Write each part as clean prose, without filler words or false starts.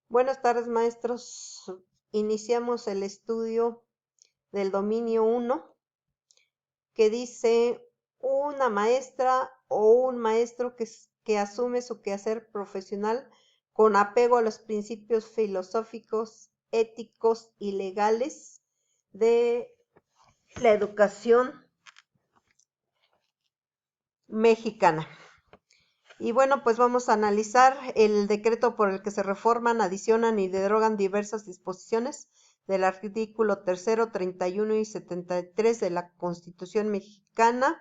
Buenas tardes, maestros. Iniciamos el estudio del dominio 1, que dice una maestra o un maestro que asume su quehacer profesional con apego a los principios filosóficos, éticos y legales de la educación mexicana. Y bueno, pues vamos a analizar el decreto por el que se reforman, adicionan y derogan diversas disposiciones del artículo 3º, 31 y 73 de la Constitución mexicana,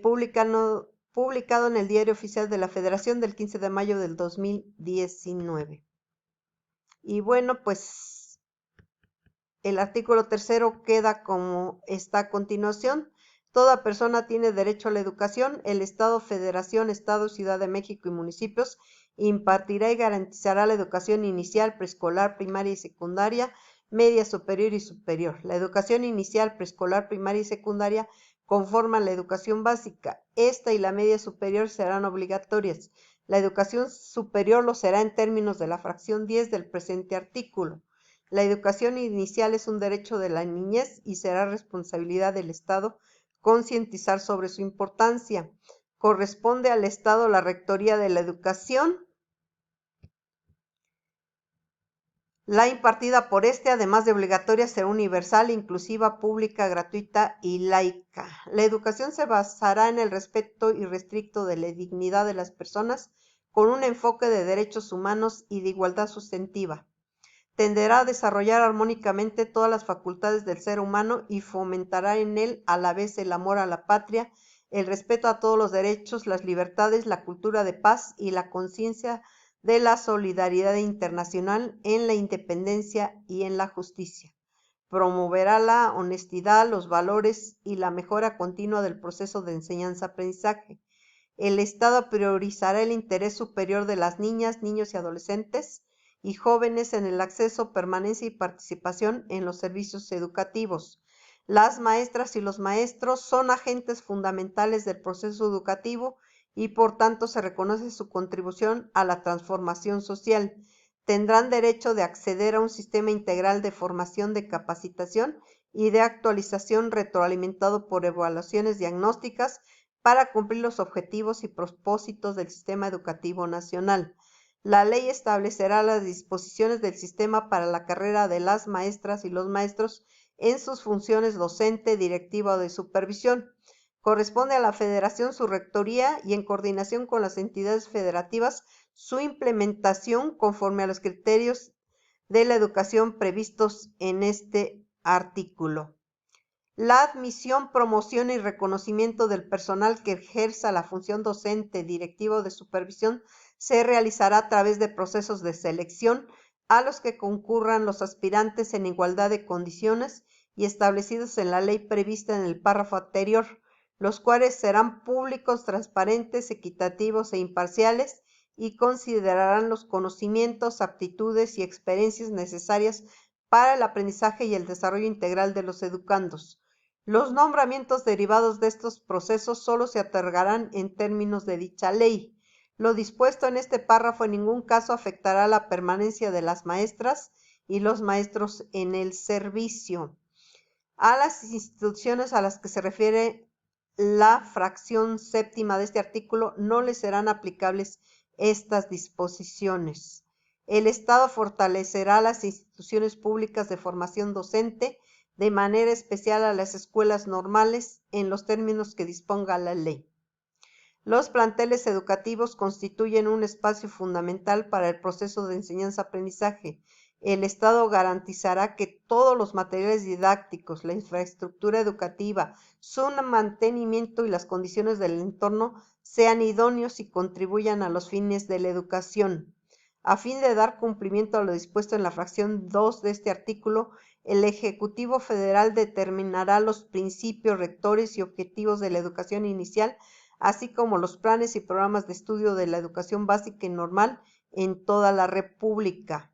publicado en el Diario Oficial de la Federación del 15 de mayo del 2019. Y bueno, pues el artículo 3º queda como está a continuación. Toda persona tiene derecho a la educación. El Estado, Federación, Estado, Ciudad de México y municipios impartirá y garantizará la educación inicial, preescolar, primaria y secundaria, media, superior y superior. La educación inicial, preescolar, primaria y secundaria conforman la educación básica. Esta y la media superior serán obligatorias. La educación superior lo será en términos de la fracción 10 del presente artículo. La educación inicial es un derecho de la niñez y será responsabilidad del Estado concientizar sobre su importancia. Corresponde al Estado la rectoría de la educación, la impartida por este, además de obligatoria, será universal, inclusiva, pública, gratuita y laica. La educación se basará en el respeto irrestricto de la dignidad de las personas, con un enfoque de derechos humanos y de igualdad sustantiva. Tenderá a desarrollar armónicamente todas las facultades del ser humano y fomentará en él a la vez el amor a la patria, el respeto a todos los derechos, las libertades, la cultura de paz y la conciencia de la solidaridad internacional en la independencia y en la justicia. Promoverá la honestidad, los valores y la mejora continua del proceso de enseñanza-aprendizaje. El Estado priorizará el interés superior de las niñas, niños y adolescentes y jóvenes en el acceso, permanencia y participación en los servicios educativos. Las maestras y los maestros son agentes fundamentales del proceso educativo y por tanto se reconoce su contribución a la transformación social. Tendrán derecho de acceder a un sistema integral de formación, de capacitación y de actualización retroalimentado por evaluaciones diagnósticas para cumplir los objetivos y propósitos del sistema educativo nacional. La ley establecerá las disposiciones del sistema para la carrera de las maestras y los maestros en sus funciones docente, directiva o de supervisión. Corresponde a la Federación su rectoría y en coordinación con las entidades federativas su implementación conforme a los criterios de la educación previstos en este artículo. La admisión, promoción y reconocimiento del personal que ejerza la función docente, directiva o de supervisión se realizará a través de procesos de selección a los que concurran los aspirantes en igualdad de condiciones y establecidos en la ley prevista en el párrafo anterior, los cuales serán públicos, transparentes, equitativos e imparciales y considerarán los conocimientos, aptitudes y experiencias necesarias para el aprendizaje y el desarrollo integral de los educandos. Los nombramientos derivados de estos procesos solo se otorgarán en términos de dicha ley. Lo dispuesto en este párrafo en ningún caso afectará la permanencia de las maestras y los maestros en el servicio. A las instituciones a las que se refiere la fracción séptima de este artículo no les serán aplicables estas disposiciones. El Estado fortalecerá las instituciones públicas de formación docente, de manera especial a las escuelas normales, en los términos que disponga la ley. Los planteles educativos constituyen un espacio fundamental para el proceso de enseñanza-aprendizaje. El Estado garantizará que todos los materiales didácticos, la infraestructura educativa, su mantenimiento y las condiciones del entorno sean idóneos y contribuyan a los fines de la educación. A fin de dar cumplimiento a lo dispuesto en la fracción 2 de este artículo, el Ejecutivo Federal determinará los principios rectores y objetivos de la educación inicial, así como los planes y programas de estudio de la educación básica y normal en toda la República.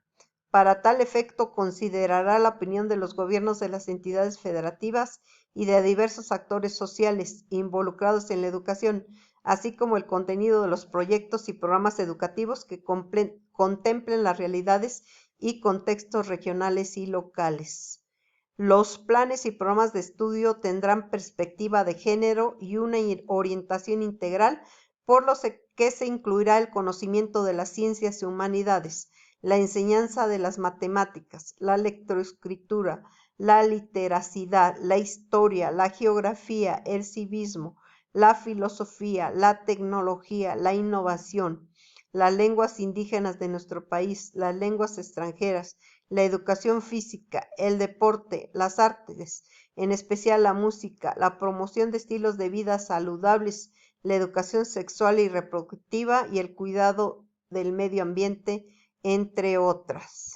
Para tal efecto, considerará la opinión de los gobiernos de las entidades federativas y de diversos actores sociales involucrados en la educación, así como el contenido de los proyectos y programas educativos que contemplen las realidades y contextos regionales y locales. Los planes y programas de estudio tendrán perspectiva de género y una orientación integral, por lo que se incluirá el conocimiento de las ciencias y humanidades, la enseñanza de las matemáticas, la lectoescritura, la literacidad, la historia, la geografía, el civismo, la filosofía, la tecnología, la innovación, las lenguas indígenas de nuestro país, las lenguas extranjeras, la educación física, el deporte, las artes, en especial la música, la promoción de estilos de vida saludables, la educación sexual y reproductiva y el cuidado del medio ambiente, entre otras.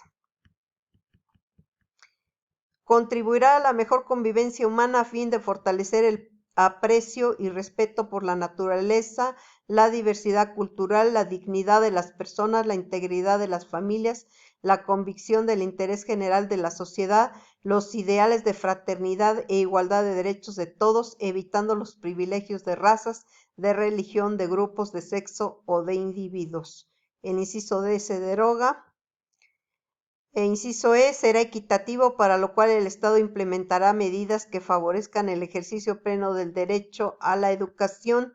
Contribuirá a la mejor convivencia humana a fin de fortalecer el aprecio y respeto por la naturaleza, la diversidad cultural, la dignidad de las personas, la integridad de las familias, la convicción del interés general de la sociedad, los ideales de fraternidad e igualdad de derechos de todos, evitando los privilegios de razas, de religión, de grupos, de sexo o de individuos. El inciso D se deroga. Inciso E, será equitativo, para lo cual el Estado implementará medidas que favorezcan el ejercicio pleno del derecho a la educación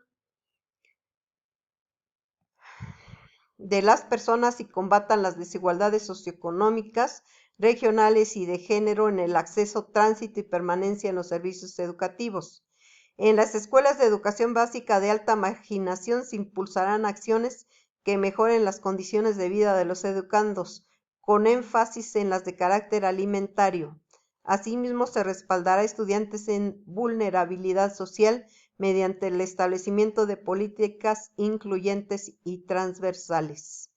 de las personas y combatan las desigualdades socioeconómicas, regionales y de género en el acceso, tránsito y permanencia en los servicios educativos. En las escuelas de educación básica de alta marginación se impulsarán acciones que mejoren las condiciones de vida de los educandos, con énfasis en las de carácter alimentario. Asimismo, se respaldará a estudiantes en vulnerabilidad social mediante el establecimiento de políticas incluyentes y transversales.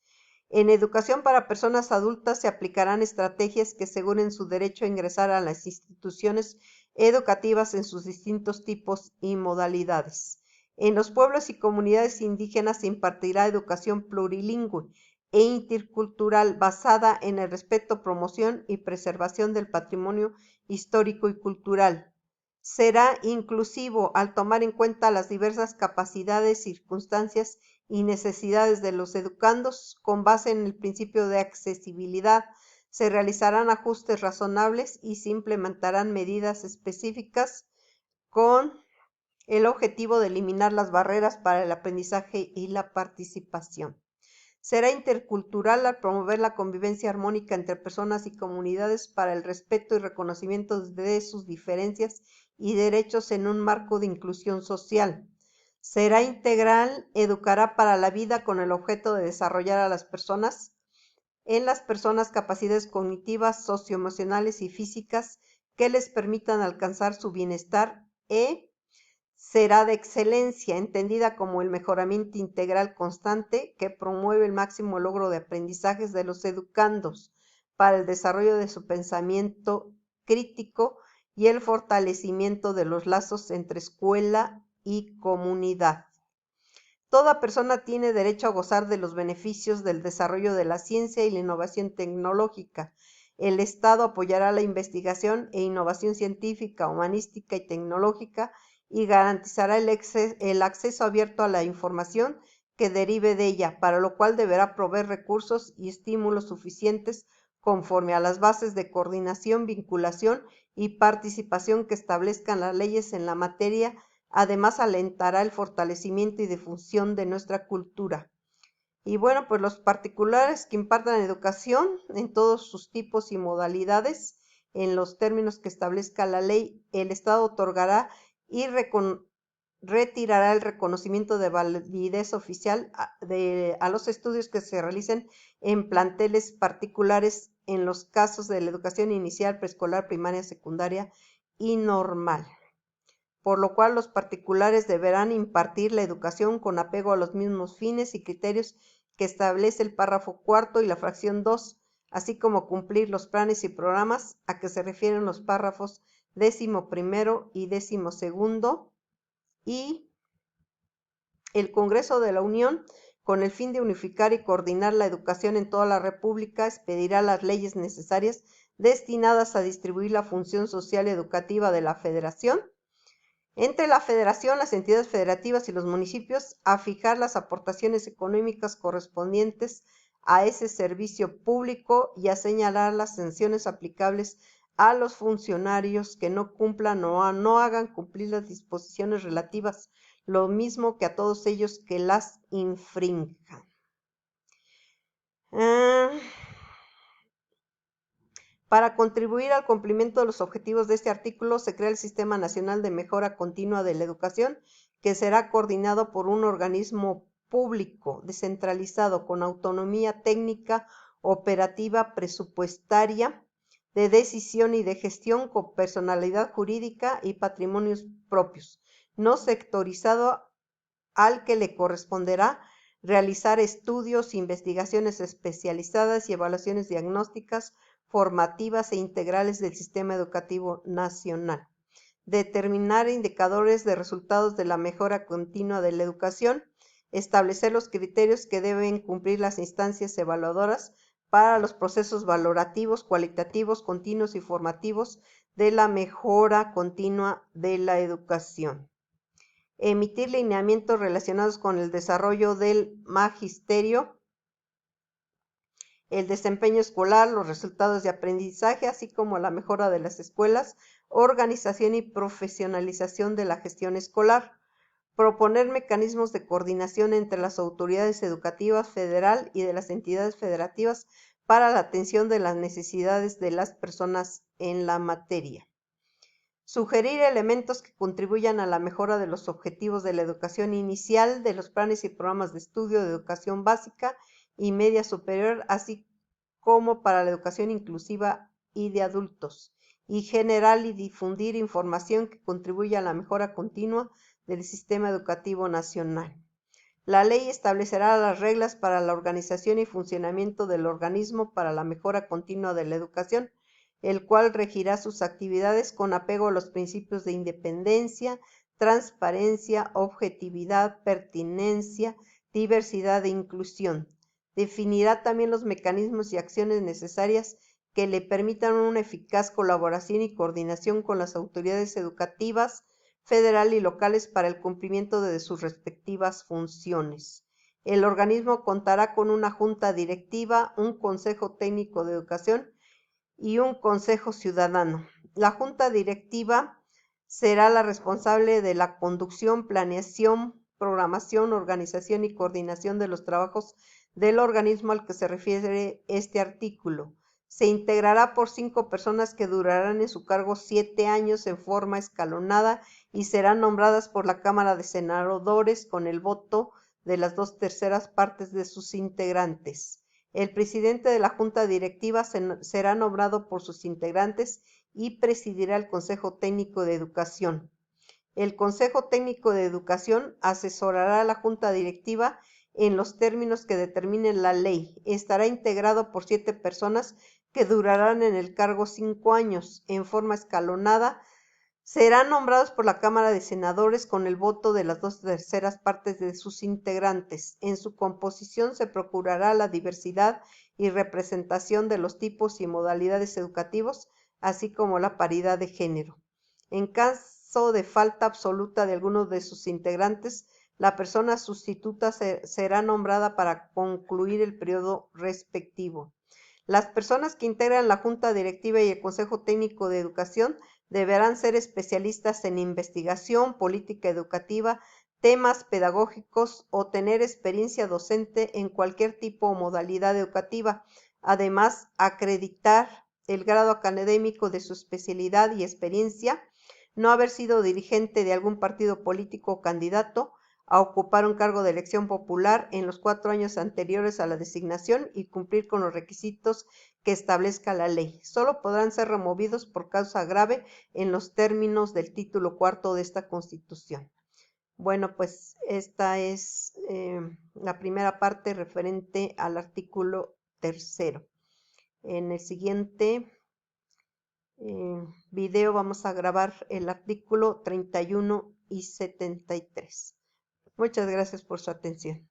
En educación para personas adultas se aplicarán estrategias que aseguren su derecho a ingresar a las instituciones educativas en sus distintos tipos y modalidades. En los pueblos y comunidades indígenas se impartirá educación plurilingüe e intercultural basada en el respeto, promoción y preservación del patrimonio histórico y cultural. Será inclusivo al tomar en cuenta las diversas capacidades, circunstancias y necesidades de los educandos con base en el principio de accesibilidad. Se realizarán ajustes razonables y se implementarán medidas específicas con el objetivo de eliminar las barreras para el aprendizaje y la participación. Será intercultural al promover la convivencia armónica entre personas y comunidades para el respeto y reconocimiento de sus diferencias y derechos en un marco de inclusión social. Será integral, educará para la vida con el objeto de desarrollar a las personas capacidades cognitivas, socioemocionales y físicas que les permitan alcanzar su bienestar. Será de excelencia, entendida como el mejoramiento integral constante que promueve el máximo logro de aprendizajes de los educandos para el desarrollo de su pensamiento crítico y el fortalecimiento de los lazos entre escuela y comunidad. Toda persona tiene derecho a gozar de los beneficios del desarrollo de la ciencia y la innovación tecnológica. El Estado apoyará la investigación e innovación científica, humanística y tecnológica y garantizará el acceso abierto a la información que derive de ella, para lo cual deberá proveer recursos y estímulos suficientes conforme a las bases de coordinación, vinculación y participación que establezcan las leyes en la materia. Además, alentará el fortalecimiento y difusión de nuestra cultura. Y bueno, pues los particulares que impartan educación en todos sus tipos y modalidades, en los términos que establezca la ley, el Estado otorgará y retirará el reconocimiento de validez oficial a los estudios que se realicen en planteles particulares en los casos de la educación inicial, preescolar, primaria, secundaria y normal, por lo cual los particulares deberán impartir la educación con apego a los mismos fines y criterios que establece el párrafo cuarto y la fracción 2, así como cumplir los planes y programas a que se refieren los párrafos 11º y 12º, y el Congreso de la Unión, con el fin de unificar y coordinar la educación en toda la República, expedirá las leyes necesarias destinadas a distribuir la función social educativa de la Federación. entre la federación, las entidades federativas y los municipios, a fijar las aportaciones económicas correspondientes a ese servicio público y a señalar las sanciones aplicables a los funcionarios que no cumplan o no hagan cumplir las disposiciones relativas, lo mismo que a todos ellos que las infrinjan. Para contribuir al cumplimiento de los objetivos de este artículo, se crea el Sistema Nacional de Mejora Continua de la Educación, que será coordinado por un organismo público, descentralizado, con autonomía técnica, operativa, presupuestaria, de decisión y de gestión, con personalidad jurídica y patrimonios propios, no sectorizado, al que le corresponderá realizar estudios, investigaciones especializadas y evaluaciones diagnósticas, formativas e integrales del sistema educativo nacional. Determinar indicadores de resultados de la mejora continua de la educación. Establecer los criterios que deben cumplir las instancias evaluadoras para los procesos valorativos, cualitativos, continuos y formativos de la mejora continua de la educación. Emitir lineamientos relacionados con el desarrollo del magisterio, el desempeño escolar, los resultados de aprendizaje, así como la mejora de las escuelas, organización y profesionalización de la gestión escolar. Proponer mecanismos de coordinación entre las autoridades educativas federal y de las entidades federativas para la atención de las necesidades de las personas en la materia. Sugerir elementos que contribuyan a la mejora de los objetivos de la educación inicial, de los planes y programas de estudio de educación básica y media superior, así como para la educación inclusiva y de adultos, y generar y difundir información que contribuya a la mejora continua del sistema educativo nacional. La ley establecerá las reglas para la organización y funcionamiento del organismo para la mejora continua de la educación, el cual regirá sus actividades con apego a los principios de independencia, transparencia, objetividad, pertinencia, diversidad e inclusión. Definirá también los mecanismos y acciones necesarias que le permitan una eficaz colaboración y coordinación con las autoridades educativas federal y locales para el cumplimiento de sus respectivas funciones. El organismo contará con una junta directiva, un consejo técnico de educación y un consejo ciudadano. La junta directiva será la responsable de la conducción, planeación, programación, organización y coordinación de los trabajos del organismo al que se refiere este artículo. Se integrará por 5 personas que durarán en su cargo 7 años en forma escalonada y serán nombradas por la Cámara de Senadores con el voto de las 2/3 partes de sus integrantes. El presidente de la Junta Directiva será nombrado por sus integrantes y presidirá el Consejo Técnico de Educación. El Consejo Técnico de Educación asesorará a la Junta Directiva en los términos que determine la ley. Estará integrado por 7 personas que durarán en el cargo 5 años, en forma escalonada. Serán nombrados por la Cámara de Senadores con el voto de las 2/3 partes de sus integrantes. En su composición se procurará la diversidad y representación de los tipos y modalidades educativos, así como la paridad de género. En caso de falta absoluta de alguno de sus integrantes, la persona sustituta será nombrada para concluir el periodo respectivo. Las personas que integran la Junta Directiva y el Consejo Técnico de Educación deberán ser especialistas en investigación, política educativa, temas pedagógicos o tener experiencia docente en cualquier tipo o modalidad educativa. Además, acreditar el grado académico de su especialidad y experiencia, no haber sido dirigente de algún partido político o candidato a ocupar un cargo de elección popular en los 4 años anteriores a la designación y cumplir con los requisitos que establezca la ley. Solo podrán ser removidos por causa grave en los términos del título 4 de esta Constitución. Bueno, pues esta es la primera parte referente al artículo 3. En el siguiente video vamos a grabar el artículo 31 y 73. Muchas gracias por su atención.